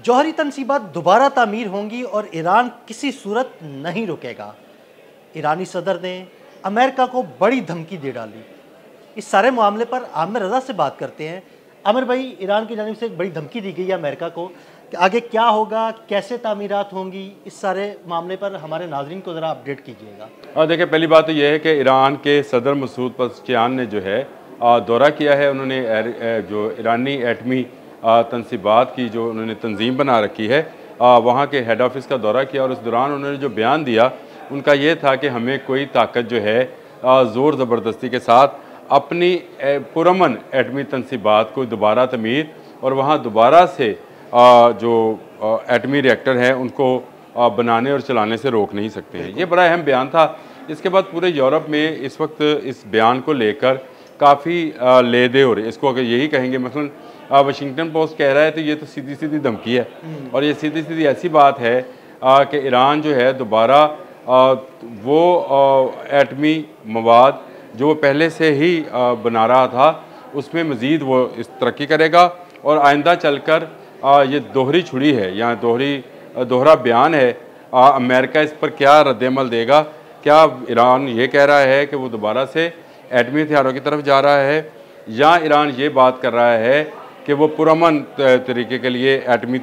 जौहरी तनसीबात दोबारा तामीर होंगी और ईरान किसी सूरत नहीं रुकेगा। ईरानी सदर ने अमेरिका को बड़ी धमकी दे डाली। इस सारे मामले पर आमिर रज़ा से बात करते हैं। आमिर भाई, ईरान की जानिब से एक बड़ी धमकी दी गई है अमेरिका को कि आगे क्या होगा, कैसे तामीरात होंगी, इस सारे मामले पर हमारे नाज़रीन को ज़रा अपडेट कीजिएगा। और देखिए, पहली बात तो यह है कि ईरान के सदर मसूद पज़ेश्कियान ने जो है दौरा किया है। उन्होंने जो ईरानी एटमी तनसीबात की जो उन्होंने तंजीम बना रखी है वहाँ के हेड ऑफिस का दौरा किया, और उस दौरान उन्होंने जो बयान दिया उनका ये था कि हमें कोई ताकत जो है ज़ोर ज़बरदस्ती के साथ अपनी पुरअमन एटमी तनसीबात को दोबारा तमीर और वहाँ दोबारा से जो एटमी रिएक्टर हैं उनको बनाने और चलाने से रोक नहीं सकते हैं। ये बड़ा अहम बयान था। इसके बाद पूरे यूरोप में इस वक्त इस बयान को लेकर काफ़ी ले दे हो रही है। इसको अगर यही कहेंगे, मसलन वाशिंगटन पोस्ट कह रहा है तो ये तो सीधी सीधी धमकी है, और ये सीधी सीधी ऐसी बात है कि ईरान जो है दोबारा वो एटमी मवाद जो वो पहले से ही बना रहा था उसमें मज़ीद वो इस तरक्की करेगा, और आइंदा चलकर ये दोहरी छुरी है या दोहरा बयान है। अमेरिका इस पर क्या रद्दमल देगा? क्या ईरान ये कह रहा है कि वो दोबारा से एटमी हथियारों की तरफ जा रहा है, या ईरान ये बात कर रहा है कि वो पुरअमन तरीके के लिए एटमी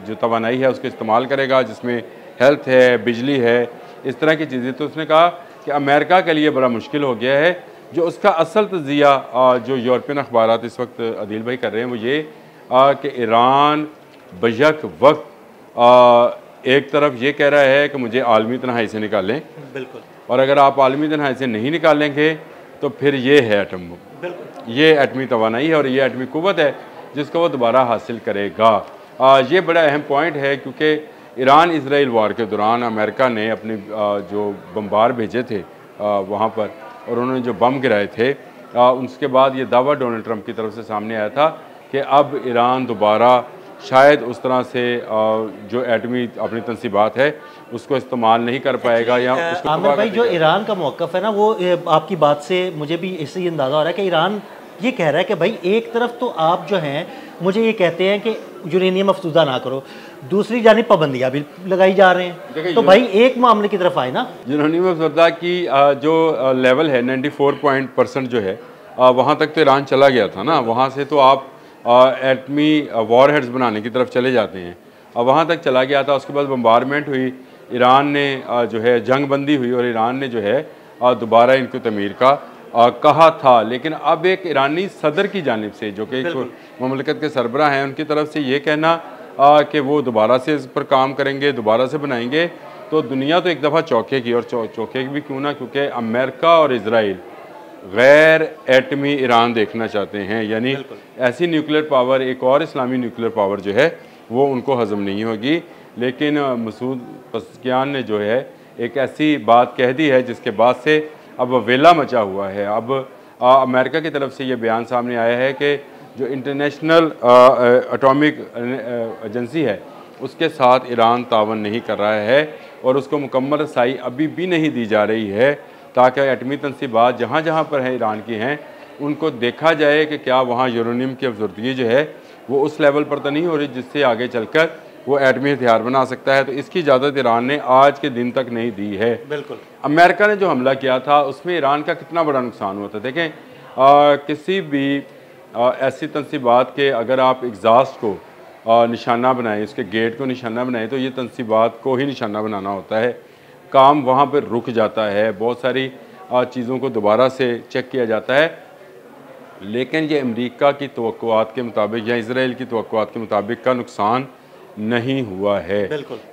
जो तवानाई है उसको इस्तेमाल करेगा, जिसमें हेल्थ है, बिजली है, इस तरह की चीज़ें। तो उसने कहा कि अमेरिका के लिए बड़ा मुश्किल हो गया है। जो उसका असल तजिया जो यूरोपियन अखबारात इस वक्त अदील भाई कर रहे हैं वो ये कि ईरान बयक वक्त एक तरफ ये कह रहा है कि मुझे आलमी तन्हाई से निकालें, बिल्कुल, और और अगर आप आलमी तन्हाई से नहीं निकालेंगे तो फिर ये है एटम, ये एटमी तवानाई है और ये एटमी कुव्वत है जिसको वो दोबारा हासिल करेगा। ये बड़ा अहम पॉइंट है, क्योंकि ईरान इसराइल वार के दौरान अमेरिका ने अपने जो बम्बार भेजे थे वहाँ पर, और उन्होंने जो बम गिराए थे, उसके बाद ये दावा डोनाल्ड ट्रंप की तरफ से सामने आया था कि अब ईरान दोबारा शायद उस तरह से जो एटमी अपनी तनसीबात है उसको इस्तेमाल नहीं कर पाएगा, या उसको आमिर भाई, जो ईरान का मौक़िफ़ है ना, वो आपकी बात से मुझे भी इससे ही अंदाज़ा हो रहा है कि ईरान ये कह रहा है कि भाई एक तरफ तो आप जो हैं मुझे ये कहते हैं कि यूरेनियम अफसुदा ना करो, दूसरी जानिब पाबंदियाँ भी लगाई जा रहे हैं, तो भाई एक मामले की तरफ आए ना। यूरेनियम अफसुदा की जो लेवल है 94% जो है वहाँ तक तो ईरान चला गया था ना। वहाँ से तो आप एटमी वॉर हेड्स बनाने की तरफ चले जाते हैं, वहाँ तक चला गया था। उसके बाद बम्बारमेंट हुई, ईरान ने जो है जंग बंदी हुई, और ईरान ने जो है दोबारा इनको तमीर का कहा था। लेकिन अब एक ईरानी सदर की जानिब से, जो कि ममलकत के सरबराह हैं, उनकी तरफ से ये कहना कि वो दोबारा से इस पर काम करेंगे, दोबारा से बनाएंगे, तो दुनिया तो एक दफ़ा चौंकेगी। और चौंकेगी भी क्यों ना, क्योंकि अमेरिका और इसराइल गैर एटमी ईरान देखना चाहते हैं, यानी ऐसी न्यूक्लियर पावर, एक और इस्लामी न्यूक्लियर पावर जो है वो उनको हज़म नहीं होगी। लेकिन मसूद पज़ेश्कियान ने जो है एक ऐसी बात कह दी है जिसके बाद से अब वेला मचा हुआ है। अब अमेरिका की तरफ से ये बयान सामने आया है कि जो इंटरनेशनल एटॉमिक एजेंसी है उसके साथ ईरान तावन नहीं कर रहा है, और उसको मुकम्मल रसाई अभी भी नहीं दी जा रही है, ताकि एटमी तनसीबात जहाँ जहाँ पर हैं ईरान की हैं उनको देखा जाए कि क्या वहाँ यूरेनियम की अफसरदगी जो है वो उस लेवल पर तो नहीं हो रही जिससे आगे चलकर वो एटमी हथियार बना सकता है। तो इसकी इजाज़त ईरान ने आज के दिन तक नहीं दी है। बिल्कुल, अमेरिका ने जो हमला किया था उसमें ईरान का कितना बड़ा नुकसान हुआ था। देखें, किसी भी ऐसी तनसीबात के अगर आप एग्जास्ट को निशाना बनाएं, उसके गेट को निशाना बनाएं, तो ये तनसीबात को ही निशाना बनाना होता है। काम वहाँ पर रुक जाता है, बहुत सारी चीज़ों को दोबारा से चेक किया जाता है। लेकिन ये अमेरिका की तवक्कुआत के मुताबिक या इसराइल की तवक्कुआत के मुताबिक का नुकसान नहीं हुआ है।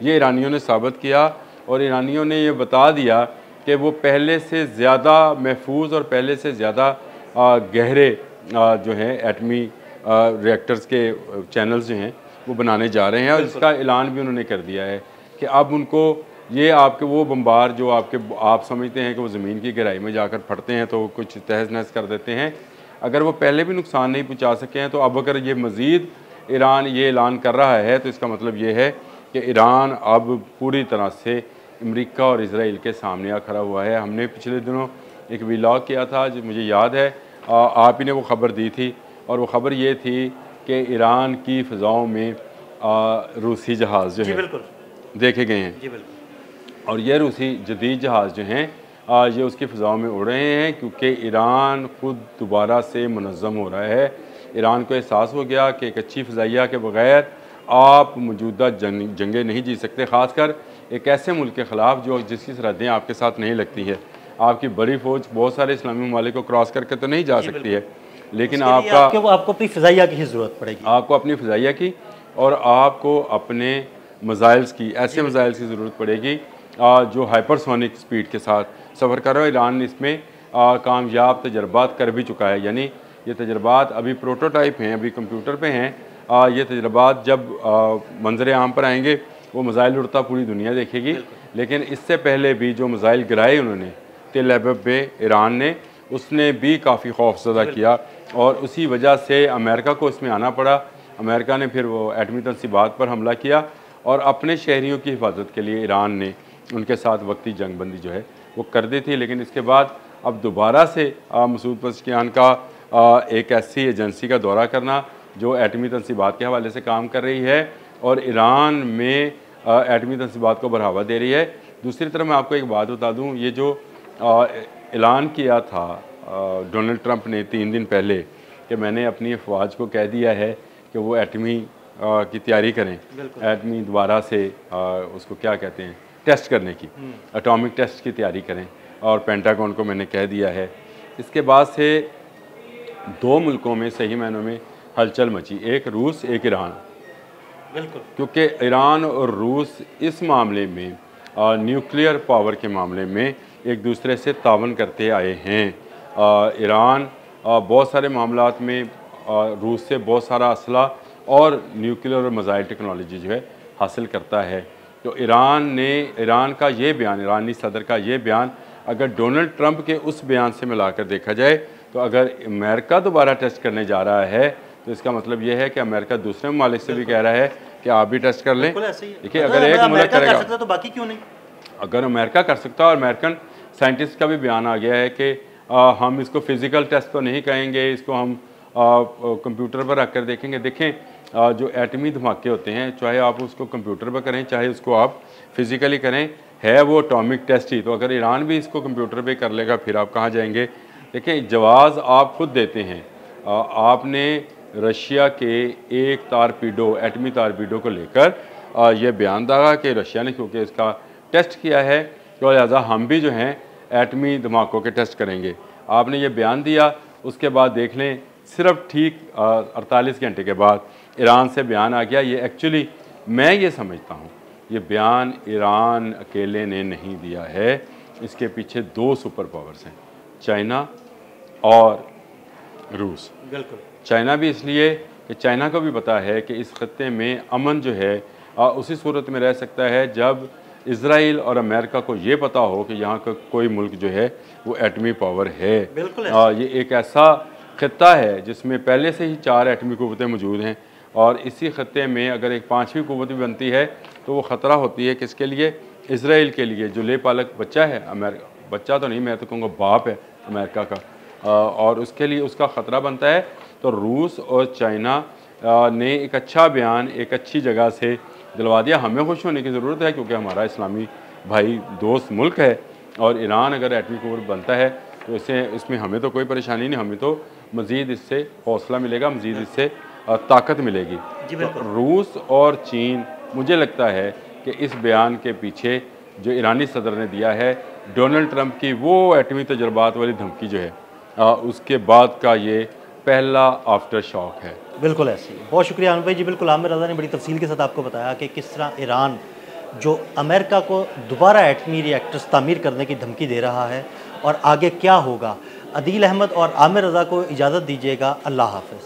ये ईरानियों ने साबित किया, और ईरानियों ने ये बता दिया कि वो पहले से ज़्यादा महफूज और पहले से ज़्यादा गहरे जो हैं एटमी रिएक्टर्स के चैनल्स जो हैं वो बनाने जा रहे हैं, और इसका ऐलान भी उन्होंने कर दिया है कि अब उनको ये आपके वो बम्बार जो आप समझते हैं कि वो ज़मीन की गहराई में जाकर फटते हैं तो कुछ तहस नहस कर देते हैं, अगर वो पहले भी नुकसान नहीं पहुँचा सके हैं, तो अब अगर ये मज़ीद ईरान ये ऐलान कर रहा है तो इसका मतलब ये है कि ईरान अब पूरी तरह से अमेरिका और इसराइल के सामने आ खड़ा हुआ है। हमने पिछले दिनों एक व्लॉग किया था, जो मुझे याद है आप ही ने वो ख़बर दी थी, और वो ख़बर ये थी कि ईरान की फ़िज़ाओं में रूसी जहाज़ जो जी है बिल्कुल, देखे गए हैं। जी बिल्कुल, और ये रूसी जदीद जहाज़ जो हैं ये उसकी फ़िज़ाओं में उड़ रहे हैं, क्योंकि ईरान ख़ुद दोबारा से मुनज़्ज़म हो रहा है। ईरान को एहसास हो गया कि एक अच्छी फ़िज़ाइया के बग़ैर आप मौजूदा जंगें नहीं जीत सकते, ख़ासकर एक ऐसे मुल्क के ख़िलाफ़ जो जिसकी सरहदें आपके साथ नहीं लगती है। आपकी बड़ी फ़ौज बहुत सारे इस्लामी ममालिक को क्रॉस करके तो नहीं जा सकती है, लेकिन आपको अपनी फ़िज़ाइया की ही ज़रूरत पड़ेगी। आपको अपनी फ़िज़ाइया की और आपको अपने मिसाइल्स की, ऐसे मिसाइल्स की ज़रूरत पड़ेगी जो हाइपरसोनिक स्पीड के साथ सफ़र कर रहा है। ईरान इसमें कामयाब तजर्बात कर भी चुका है, यानी ये तजर्बात अभी प्रोटोटाइप हैं, अभी कंप्यूटर पे हैं। ये तजर्बात जब मंजर आम पर आएंगे वो मिसाइल उड़ता पूरी दुनिया देखेगी। लेकिन इससे पहले भी जो मिसाइल गिराए उन्होंने तेल अवीव पे ईरान ने, उसने भी काफ़ी खौफज़दा किया और उसी वजह से अमेरिका को इसमें आना पड़ा। अमेरिका ने फिर वो एटमी तनसीबात पर हमला किया और अपने शहरियों की हिफाजत के लिए ईरान ने उनके साथ वक्ती जंगबंदी जो है वो कर दी थी। लेकिन इसके बाद अब दोबारा से मसूद पज़ेश्कियान का एक ऐसी एजेंसी का दौरा करना जो एटमी तनसीबात के हवाले से काम कर रही है और ईरान में एटमी तनसीबात को बढ़ावा दे रही है। दूसरी तरफ मैं आपको एक बात बता दूँ, ये जो ऐलान किया था डोनाल्ड ट्रंप ने 3 दिन पहले कि मैंने अपनी अफवाज को कह दिया है कि वो एटमी की तैयारी करें, एटमी दोबारा से उसको क्या कहते हैं टेस्ट करने की, एटॉमिक टेस्ट की तैयारी करें, और पेंटागन को मैंने कह दिया है। इसके बाद से 2 मुल्कों में सही मायनों में हलचल मची, एक रूस एक ईरान। बिल्कुल, क्योंकि ईरान और रूस इस मामले में न्यूक्लियर पावर के मामले में एक दूसरे से तावन करते आए हैं। ईरान बहुत सारे मामलात में रूस से बहुत सारा असला और न्यूक्लियर और मिसाइल टेक्नोलॉजी जो है हासिल करता है। तो ईरान का ये बयान, ईरानी सदर का ये बयान अगर डोनाल्ड ट्रंप के उस बयान से मिलाकर देखा जाए तो अगर अमेरिका दोबारा टेस्ट करने जा रहा है तो इसका मतलब ये है कि अमेरिका दूसरे ममालिक से भी कह रहा है कि आप भी टेस्ट कर लें। देखिए, अगर एक मुल्क करेगा तो बाकी क्यों नहीं? अगर अमेरिका कर सकता है, और अमेरिकन साइंटिस्ट का भी बयान आ गया है कि हम इसको फिज़िकल टेस्ट तो नहीं कहेंगे, इसको हम कंप्यूटर पर रख कर देखेंगे। देखें, जो एटमी धमाके होते हैं, चाहे आप उसको कंप्यूटर पर करें चाहे उसको आप फिज़िकली करें, है वो एटॉमिक टेस्ट ही। तो अगर ईरान भी इसको कंप्यूटर पे कर लेगा फिर आप कहाँ जाएंगे? देखें, जवाज़ आप खुद देते हैं। आपने रशिया के एक तारपीडो, एटमी तारपीडो को लेकर यह बयान दागा कि रशिया ने क्योंकि इसका टेस्ट किया है तो लिहाजा हम भी जो हैं एटमी धमाकों के टेस्ट करेंगे। आपने ये बयान दिया, उसके बाद देख लें सिर्फ ठीक 48 घंटे के बाद ईरान से बयान आ गया। ये एक्चुअली मैं ये समझता हूँ ये बयान ईरान अकेले ने नहीं दिया है, इसके पीछे 2 सुपर पावर्स हैं, चाइना और रूस। बिल्कुल, चाइना भी इसलिए कि चाइना को भी पता है कि इस खत्ते में अमन जो है उसी सूरत में रह सकता है जब इजराइल और अमेरिका को ये पता हो कि यहाँ का कोई मुल्क जो है वो एटमी पावर है। बिल्कुल ये एक ऐसा खत्ता है जिसमें पहले से ही 4 एटमी कुव्वतें मौजूद हैं और इसी खत्ते में अगर एक 5वीं कुव्वत भी बनती है तो वो ख़तरा होती है किसके लिए? इसराइल के लिए, जो ले पालक बच्चा है अमेरिका, बच्चा तो नहीं मैं तो कहूँगा बाप है अमेरिका का, और उसके लिए उसका ख़तरा बनता है। तो रूस और चाइना ने एक अच्छा बयान एक अच्छी जगह से दिलवा दिया। हमें खुश होने की ज़रूरत है क्योंकि हमारा इस्लामी भाई दोस्त मुल्क है, और ईरान अगर एटमी कुव्वत बनता है तो इसमें हमें तो कोई परेशानी नहीं, हमें तो मज़ीद इससे हौसला मिलेगा, मज़ीद इससे ताकत मिलेगी। तो रूस और चीन, मुझे लगता है कि इस बयान के पीछे जो ईरानी सदर ने दिया है डोनाल्ड ट्रंप की वो एटमी तजर्बात वाली धमकी जो है उसके बाद का ये पहला आफ्टर शॉक है। बिल्कुल ऐसे ही। बहुत शुक्रिया आमिर भाई जी। बिल्कुल, आमिर रज़ा ने बड़ी तफसील के साथ आपको बताया कि किस तरह ईरान जो अमेरिका को दोबारा एटमी रिएक्टर्स तामीर करने की धमकी दे रहा है और आगे क्या होगा। अदील अहमद और आमिर रज़ा को इजाज़त दीजिएगा। अल्लाह हाफ़िज़।